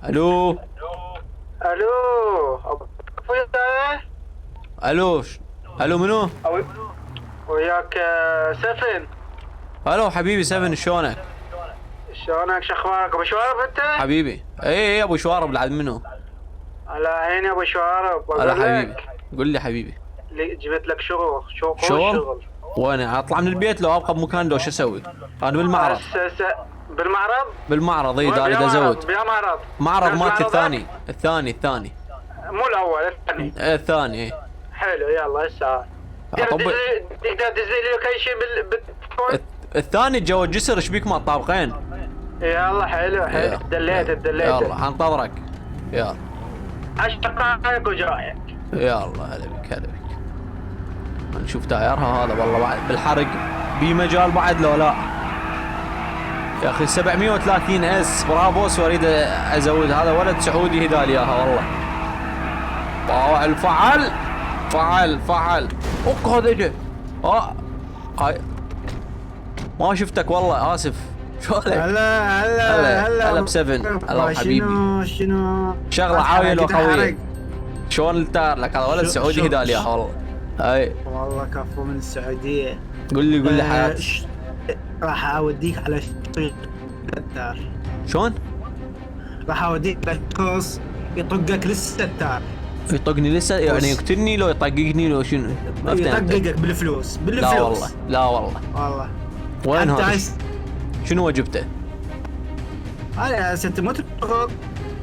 الو. الو ابويا. الو الو منو؟ وياك سفن. الو حبيبي سفن، شلونك؟ شلونك؟ شخبارك ابو شوارب انت؟ حبيبي اي ابو شوارب العاد منو؟ على عيني ابو شوارب. هلا بقول حبيبي، لك قل لي حبيبي. جبت لك شغل. شغل؟ شغل. وين اطلع من البيت لو ابقى بمكان لو شو اسوي؟ انا بالمعرض. بالمعرض؟ بالمعرض اي، وين داري بيا ازود. معرض؟ بيا معرض؟ معرض نفس مالتي معرضك؟ الثاني. مو الاول، الثاني. إيه الثاني ايه. حلو يلا هسه. تقدر طب تدز لي لوكيشن الثاني جو الجسر، ايش بيك ما طابقين؟ يلا حلو يلا دليت. يلا حنتظرك. يلا 10 دقائق وجايك. يلا هلا بك هلا بك. نشوف تايرها هذا والله بعد بالحرق بي مجال بعد لو لا. يا اخي 730 اس برافوس، واريد ازود. هذا ولد سعودي هدى لي اياها والله. فعل فعل اوك هذا اجى. هاي ما شفتك والله، اسف. شلونك؟ هلا بسفن. هلا حبيبي. شنو شغله عاويه لو خويه. شلون التار لك؟ هذا ولد سعودي هدى لي اياها والله. هاي والله كفو من السعودية. قل لي حياتي. راح اوديك على الستار. شلون؟ راح اوديك على شخص يطقك للستار. يطقني لسه يعني يقتلني لو يطققني لو شنو؟ ما فهمت. يطققك بالفلوس لا والله لا والله. والله وين هذا؟ شنو وجبته؟ هذا ست مو تضغط.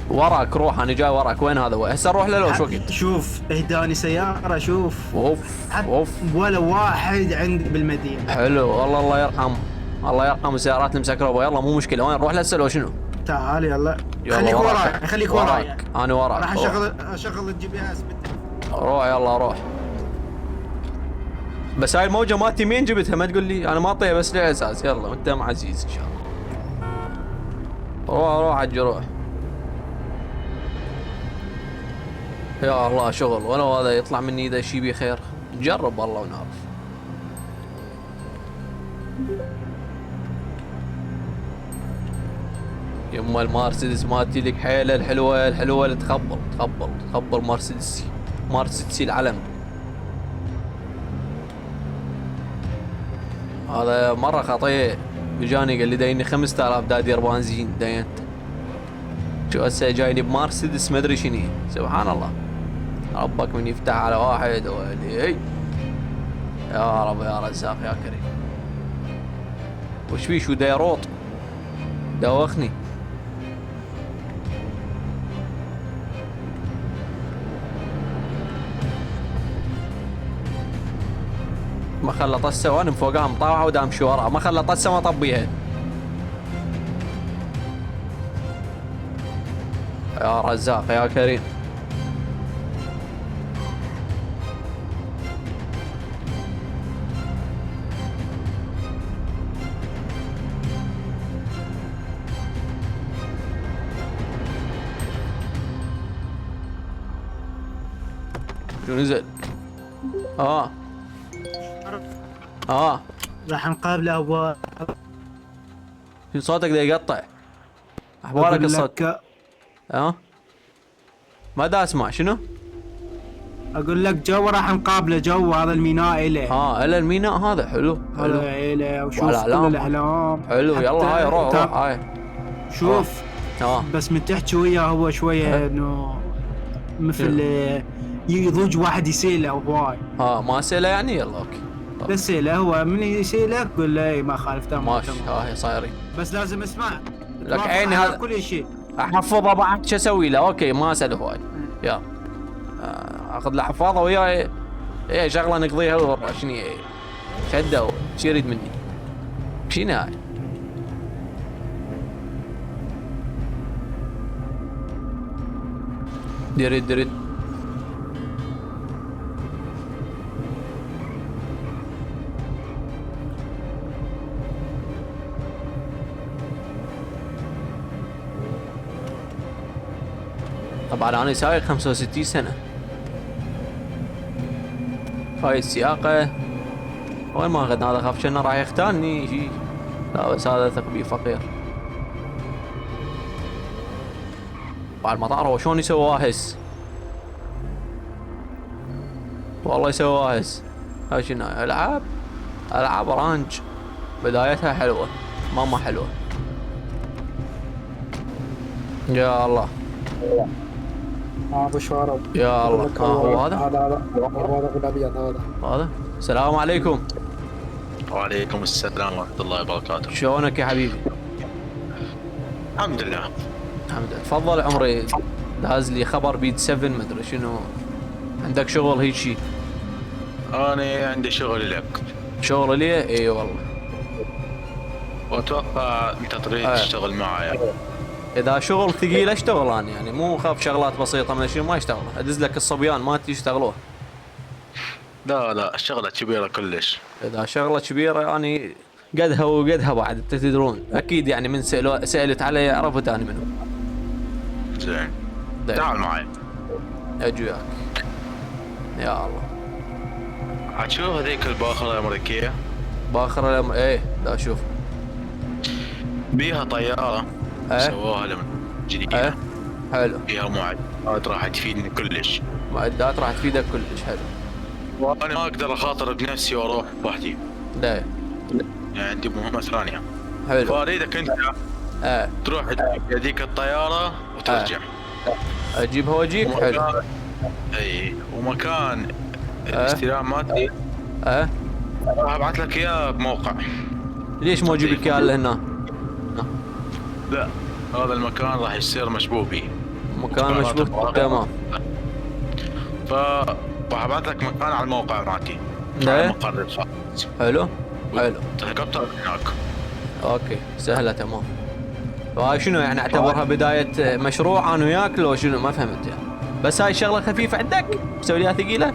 وراك روح، انا جاي وراك. وين هذا؟ هسه نروح له لو شو وقت؟ شوف اهداني سيارة. شوف اوف اوف. ولا واحد عندي بالمدينة. حلو والله، الله يرحم. الله يرحم السيارات المسكرة. يلا مو مشكلة. وين نروح هسه لو شنو؟ تعال يلا. يلا خليك وراي. انا وراك. راح اشغل الجي بي اس بالتليفون. روح يلا روح. بس هاي الموجة مالتي مين جبتها؟ ما تقول لي انا ما اعطيها بس للاساس. يلا وانت مع عزيز ان شاء الله. روح حجي روح. يا الله شغل، ولو هذا يطلع مني اذا شي بي خير. نجرب والله ونعرف. يما المرسيدس مالتي لك حيله الحلوه اللي تخبل مرسيدسي العلم. هذا مره خطيه. اجاني قال لي دايني 5000 دادير بنزين داينت. شو هسه جايني بمرسيدس ما ادري شنو. سبحان الله، ربك من يفتح على واحد ولي. يا رب يا رزاق يا كريم. وش في شو دايروط دوخني. ما خلى طسه وانا فوقها مطاوعه ودام شو وراها. ما خلى طسه ما طبيها. يا رزاق يا كريم. شو نزل؟ راح نقابله ابو. شو صوتك دا يقطع؟ احوالك الصوت. ما دا اسمع. شنو؟ اقول لك جو راح نقابله. جو هذا الميناء إله. الا الميناء هذا حلو هذا إله. وشوف كل والأعلام. الاعلام حلو. يلا هاي روح هاي. شوف بس من تحكي وياه هو شويه انه مثل يضوج واحد يسيله هواي. ما سيله يعني. يلا اوكي. بس سيله هو من يسيلك قول له اي ما خالف تمام. ماشي هاي صايرين. بس لازم اسمع لك عيني هذا كل شيء. احفظه بعد. شو اسوي له؟ اوكي ما اسال هواي. يلا اخذ له حفاظه وياي. ايه شغله نقضيها ورا. شنو شده شو يريد مني؟ شنو هاي؟ دريد طبعا انا سايق 65 سنة. هاي السياقة. وين ما اخذنا هذا؟ خاف شنو راح يختانني شي. لا بس هذا ثق بي فقير. بعد المطار هو شلون يسوى هس. والله يسوى هس. هاي شنو العاب رانج بدايتها حلوه ماما حلوه. يا الله ابو شوارب يا الله. هو هذا هذا الابيض هذا. السلام عليكم. وعليكم السلام ورحمة الله وبركاته. شلونك يا حبيبي؟ الحمد لله. الحمد لله. تفضل عمري. داز لي خبر بيد 7 مدري شنو. عندك شغل هيك شيء؟ أنا عندي شغل لك. شغل لي؟ اي والله. وأتوقع أنت تريد تشتغل معي. اذا شغل ثقيل اشتغل انا يعني مو خاف شغلات بسيطه من شيء ما اشتغل. ادز لك الصبيان ما يشتغلوه. لا شغلة كبيرة كلش. اذا شغله كبيره يعني قدها وقدها بعد تدرون اكيد يعني من سالت علي عرفت انا منه. زين. تعال معي. اجي وياك. يا الله. هتشوف هذيك الباخرة الأمريكية؟ باخر ايه لا اشوف. بيها طيارة. سووها لما جديدة. حلو. فيها معدات راح تفيدني كلش. معدات راح تفيدك كلش. حلو. وانا ما اقدر اخاطر بنفسي واروح بوحدي. لا يعني عندي مهمة ثانية. حلو. فاريدك انت تروح هذيك الطيارة وترجع. اجيبها واجيك. حلو. اي ومكان الاستلام مالتي راح ابعث لك اياه بموقع. ليش ما اجيب لك اياه لهنا؟ لا هذا المكان راح يصير مشبوه به. مكان مشبوه. تمام. راح ابعث لك مكان على الموقع مالتي. على المقر الخاص. حلو. هليكوبتر هناك. اوكي سهله تمام. فهاي شنو يعني اعتبرها بدايه مشروع انا وياك لو شنو ما فهمت يعني. بس هاي شغله خفيفه عندك مسوي لها ثقيله؟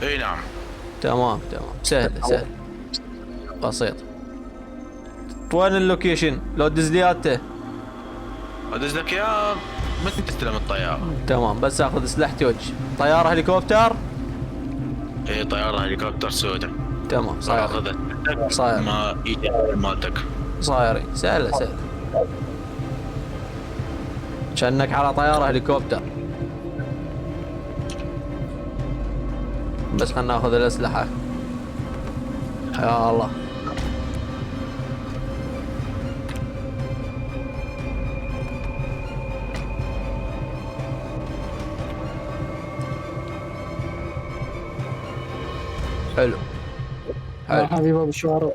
اي نعم. تمام سهله بسيط. وين اللوكيشن؟ لو تدز لي اياه ادز لك اياه متى تستلم الطياره. تمام بس اخذ اسلحتي وجه. طياره هليكوبتر؟ اي طياره هليكوبتر سوداء. تمام صاير ما يجي مالتك. صايرين سهله. كأنك على طياره هليكوبتر. بس خلنا ناخذ الاسلحه. يا الله. حلو حبيبي ابو شوارب.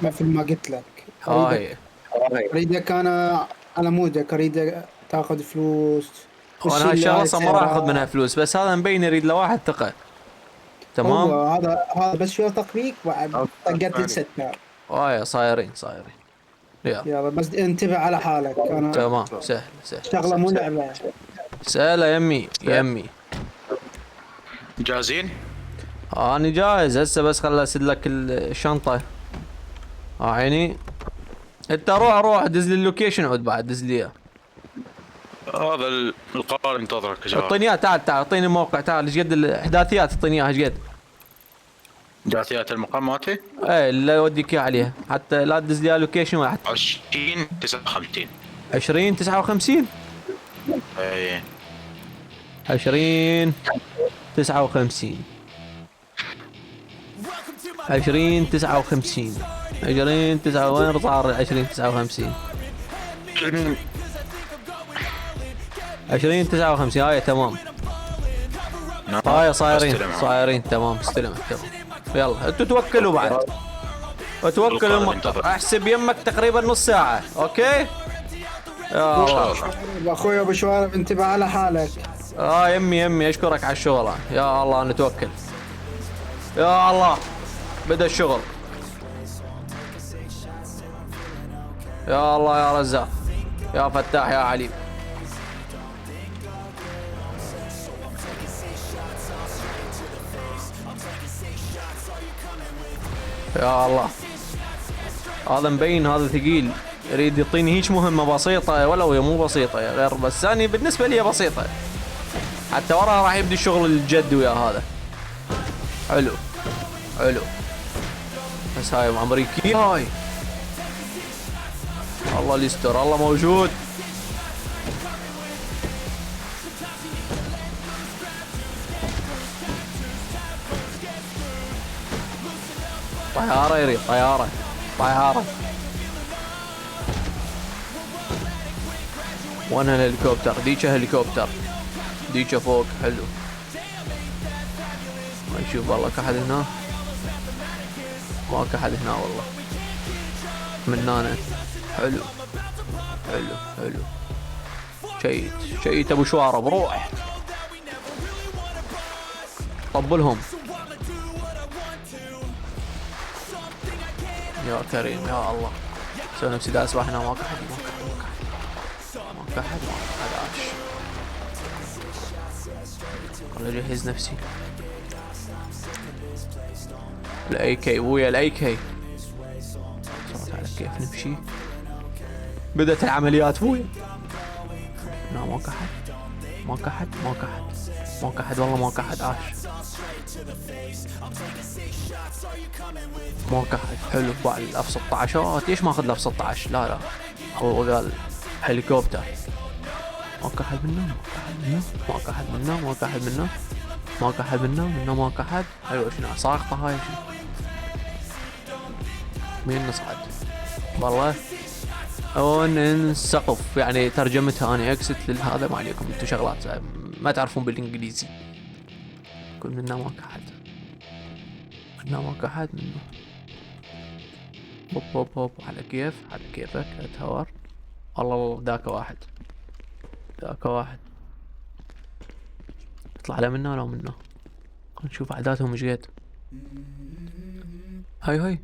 مثل ما قلت لك. اريدك انا على مودك. اريدك تاخذ فلوس. وانا هاي الشغله اصلا ما راح اخذ منها فلوس بس هذا مبين يريد له واحد ثقه. تمام. هذا بس شرطك فيك بعد طقت الستار. صايرين. يلا بس انتبه على حالك. انا تمام سهل شغله مو لعبه. سهله يمي. جاهزين؟ انا جاهز هسه بس خل اسد لك الشنطه. عيني. انت روح دز لي اللوكيشن عود بعد دز لي اياه. هذا القرار ينتظرك. اعطيني اياه. تعال اعطيني الموقع. تعال ايش قد الاحداثيات اعطيني اياها ايش قد؟ احداثيات المقام مالتي؟ ايه اللي اوديك اياه عليها حتى لا تدز لي اللوكيشن ولا حتى 2059. 2059؟ اي 2059 2059 وين صار 2059 2059 هاي تمام. هاي صايرين تمام. استلمت تمام. يلا انتوا توكلوا بعد. توكلوا المطر. احسب يمك تقريبا نص ساعة. اوكي يا الله. اخوي ابو شوارب انتبه على حالك. يمي اشكرك على الشغل. يا الله نتوكل. يا الله بدأ الشغل. يا الله يا رزاق يا فتاح يا عليم. يا الله هذا مبين هذا ثقيل. يريد يعطيني هيك مهمة بسيطة ولو هي مو بسيطة غير بس أنا بالنسبة لي بسيطة. حتى وراها راح يبدي الشغل الجد ويا هذا. حلو بس هاي امريكية. هاي الله اللي يستر، الله موجود. طيارة يريد، طيارة طيارة. وانا الهليكوبتر، ديكا هليكوبتر، ديكا فوق. حلو. ما نشوف والله كحد هنا، ما كحد هنا والله. من هنا. حلو حلو حلو. شيت ابو شوارب، روح طبلهم يا كريم يا الله. سوي نفسي داس واحنا ما كحد عاش. والله اجهز نفسي. الاي كي ويا الاي كي. تعال كيف نمشي. بدأت العمليات ويا. لا ما كحد والله ما كحد. عاش ما كحد. حلو. بعد الاف 16 ليش ما اخذ الاف 16؟ لا هو قال هليكوبتر. ما كحد منا. ما كحد. حلو. شنو ساقطة هاي؟ مين نصعد والله؟ السقف يعني ترجمتها انا اكست لهذا. ما عليكم انتم شغلات ما تعرفون بالانجليزي. كل منا ما كحد منه. هوب على كيفك اتهور. الله ذاك واحد يطلع له منا ولا منه. نشوف اعدادهم ايش قد. هاي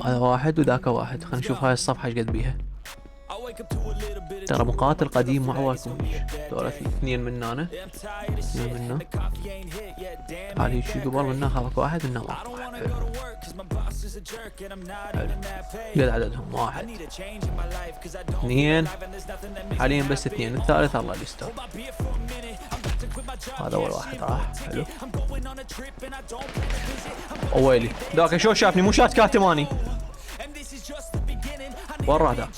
هذا واحد وذاك واحد. خلينا نشوف هاي الصفحة ايش قد بيها. ترى مقاتل قديم معواكم. دولة اثنين من هنا. هذه شي قبل منا خلق واحد منا واحد. قد عددهم 1 2 حاليا بس 2. الثالث الله يستر. هذا اول واحد راح. حلو. اويلي ذاك شو شافني مو شات كاتماني. وين راح ذاك؟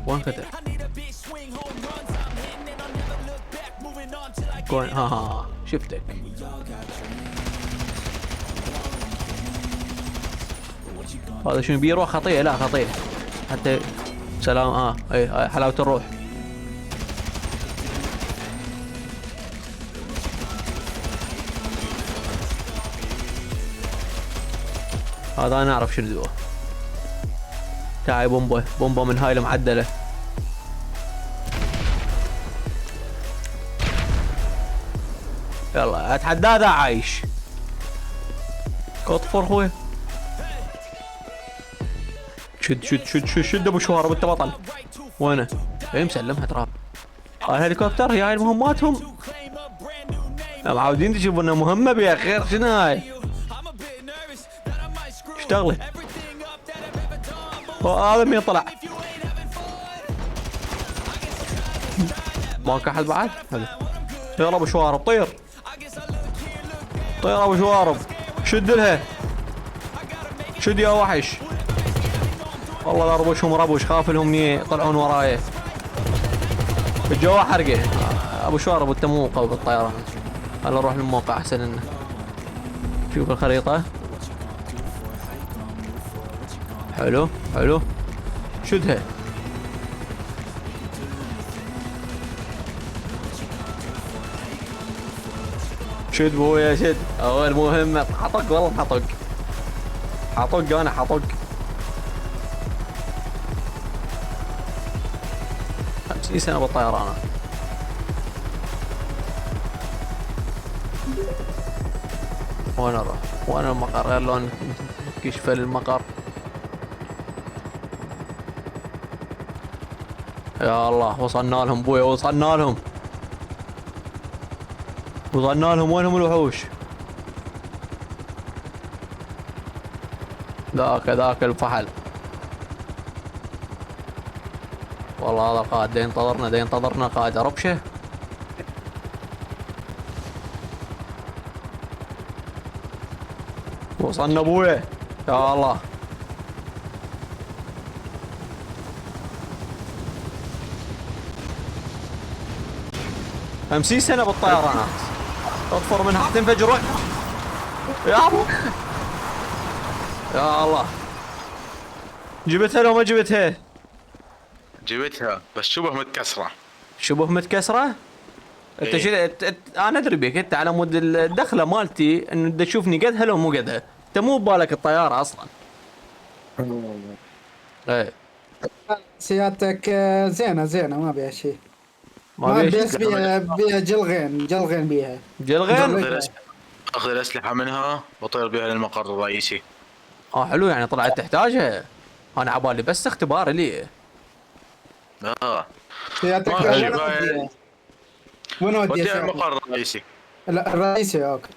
وين كتب؟ كون شفتك. هذا شنو بيروح خطية؟ لا خطية حتى سلام. اي حلاوة الروح. هذا انا اعرف شنو ذوه. تعي بومبا من هاي المعدلة. يلا اتحدى ذا عايش. اطفر خوي. شد ابو شوارب انت بطل. وينه؟ ايه مسلمها تراب. الهليكوبتر هي هاي مهماتهم. معودين تجيبون مهمة بيا خير. شنو هاي؟ اشتغلي. هذا مين طلع؟ ما كحل بعد؟ حلو. يلا ابو شوارب طير ابو شوارب. شد لها. شد يا وحش. والله لا ربوشهم ربوش. خاف لهم يطلعون وراي. الجو حرقه. ابو شوارب انت مو قوي بالطيران. هلا نروح للموقع احسن لنا. شوف الخريطة. حلو. شدها. شد بويا شد. اول مهمة. حطق والله حطق انا حطق. 50 سنة بالطيران. وين اروح؟ وين المقر؟ غير لون كشف المقر. يا الله وصلنا لهم بويا. وصلنا لهم. وينهم الوحوش؟ ذاك الفحل. والله هذا القائد دا ينتظرنا قائد ربشة. وصلنا بويا. يا الله. خمسين سنة بالطيرانات تطفر منها تنفجر وقت. يا الله يا الله. جبتها لو ما جبتها؟ جبتها بس شبه متكسرة. شبه متكسرة؟ انت إيه. انا ادري بيك انت على مود الدخله مالتي انه بدك تشوفني قدها لو مو قدها، انت مو ببالك الطياره اصلا. ايه سيارتك زينه ما بيها شيء. ما ما بيش بس بيها جلغين بيها. جلغين. اخذ الاسلحة منها واطير بها للمقر الرئيسي. حلو يعني طلعت تحتاجها. انا عبالي بس اختبار لي. سيارتك ما وين في وديها؟ وين وديها وديها سيارتك؟ المقر الرئيسي. لا الرئيسي اوكي.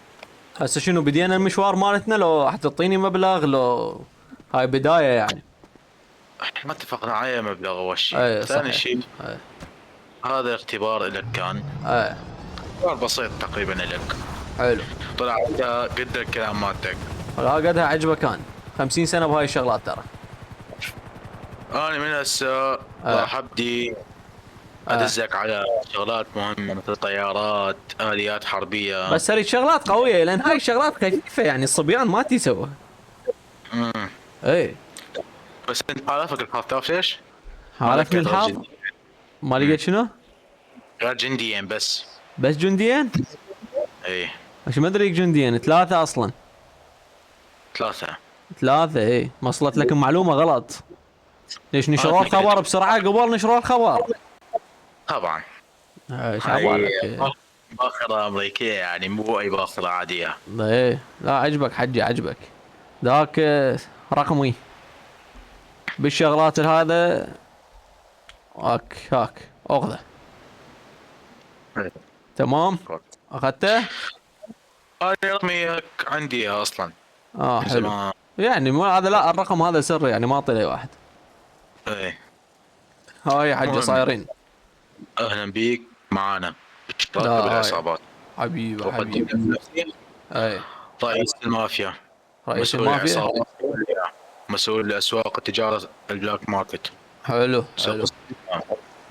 هسه شنو بدينا المشوار مالتنا لو حتعطيني مبلغ لو هاي بدايه يعني؟ احنا ما اتفقنا على مبلغ اول شيء. ايه ثاني صحيح. شيء ايه هذا اختبار لك كان. ايه اختبار بسيط تقريبا لك. حلو. طلع انت قد الكلام مالتك. لا قدها عجبه كان 50 سنه بهاي الشغلات ترى. انا من هسه راح ابدي ادزك على شغلات مهمه مثل طيارات، اليات حربيه. بس هذه شغلات قويه لان هاي الشغلات خفيفه يعني الصبيان ما تسوى. امم ايه بس انت حالفك الحظ تعرف ليش؟ عارفني غير الحظ. جندي. ما لقيت شنو؟ غير جنديين بس. بس جنديين؟ ايه مش ما ادري جنديين 3 اصلا. 3. 3 ايه ما وصلت لك معلومه غلط. ليش نشروا الخبر بسرعه قبل نشروا الخبر؟ طبعا. ايش عبالك؟ باخرة امريكيه يعني مو اي باخرة عاديه. ايه لا عجبك حجي عجبك. ذاك رقمي بالشغلات هذا. هاك اخذه. تمام اخذته. هاي رقمي عندي إياه اصلا. حلو. زمان. يعني مو هذا لا الرقم هذا سري يعني ما اعطي لاي واحد. ايه هاي يا حجي المهم. صايرين. اهلا بيك معانا لا، اشتراك بالعصابات. حبيبي وقدم حبيبي. نفسي اي رئيس المافيا. رئيس مسؤول المافيا. العصابات. مسؤول اسواق التجاره البلاك ماركت. حلو سوق حلو. السلاح.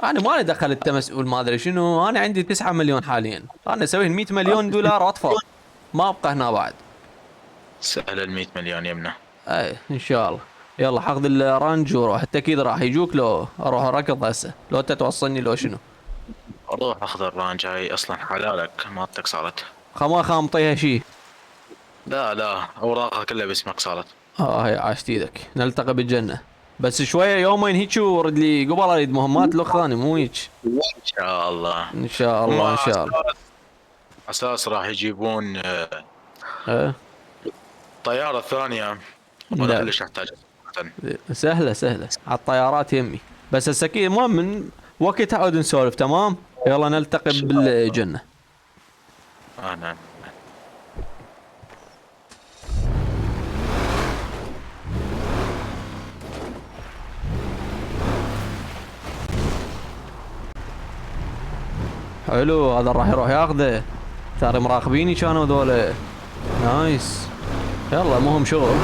انا مالي دخل انت مسؤول ما ادري شنو. انا عندي 9 مليون حاليا. انا اسوي 100 مليون دولار واطفى. ما ابقى هنا بعد. سهل ال 100 مليون يمنا. اي ان شاء الله. يلا حاخذ الرانج وروح. انت اكيد راح يجوك لو اروح اركض هسه لو انت توصلني لو شنو. روح اخذ الرانج هاي اصلا حلالك مالتك صارت. خما مطيها شي. لا اوراقها كلها باسمك صارت. هاي عاشت ايدك. نلتقي بالجنه. بس شويه يومين هيك ورد لي قبل اريد مهمات الاخراني مو هيك. ان شاء الله. ان شاء الله ان شاء الله. اساس راح يجيبون ايه طياره ثانيه. وانا لا. كلش احتاج. سهله على الطيارات يمي. بس هسه اكيد المهم من وقت اقعد نسولف. تمام يلا نلتقي بالجنه. انا حلو هذا راح يروح ياخذه. ترى مراقبيني كانوا ذولا. نايس. يلا مهم شغل.